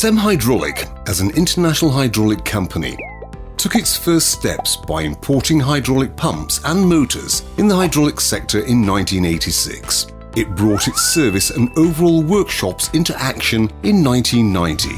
SEM Hydraulic, as an international hydraulic company, took its first steps by importing hydraulic pumps and motors in the hydraulic sector in 1986. It brought its service and overall workshops into action in 1990.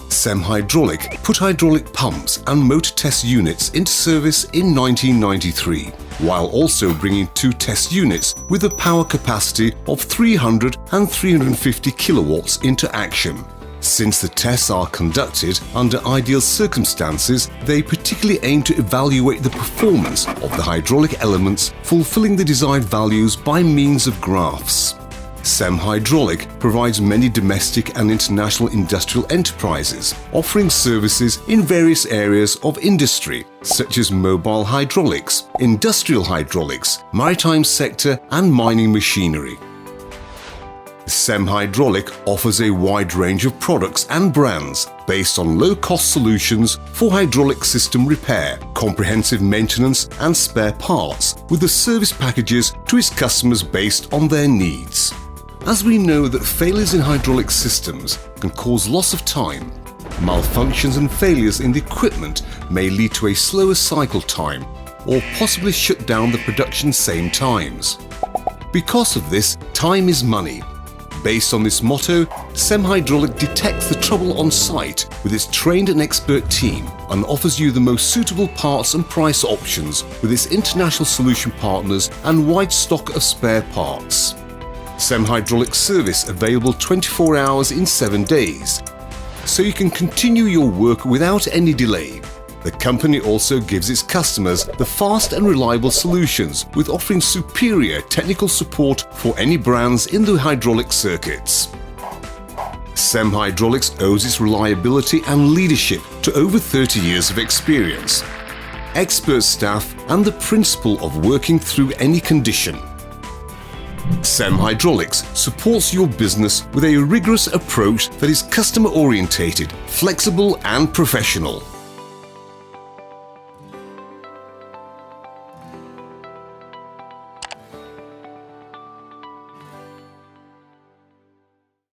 SEM Hydraulic put hydraulic pumps and motor test units into service in 1993, while also bringing 2 test units with a power capacity of 300 and 350 kilowatts into action. Since the tests are conducted under ideal circumstances, they particularly aim to evaluate the performance of the hydraulic elements, fulfilling the desired values by means of graphs. SEM Hydraulic provides many domestic and international industrial enterprises, offering services in various areas of industry, such as mobile hydraulics, industrial hydraulics, maritime sector, and mining machinery. SEM Hydraulic offers a wide range of products and brands based on low-cost solutions for hydraulic system repair, comprehensive maintenance and spare parts, with the service packages to its customers based on their needs. As we know that failures in hydraulic systems can cause loss of time, malfunctions and failures in the equipment may lead to a slower cycle time or possibly shut down the production same times. Because of this, time is money. Based on this motto, SEM Hydraulic detects the trouble on site with its trained and expert team and offers you the most suitable parts and price options with its international solution partners and wide stock of spare parts. SEM Hydraulic service available 24 hours in 7 days, so you can continue your work without any delay. The company also gives its customers the fast and reliable solutions, with offering superior technical support for any brands in the hydraulic circuits. SEM Hydraulics owes its reliability and leadership to over 30 years of experience, expert staff, and the principle of working through any condition. SEM Hydraulics supports your business with a rigorous approach that is customer-orientated, flexible, and professional.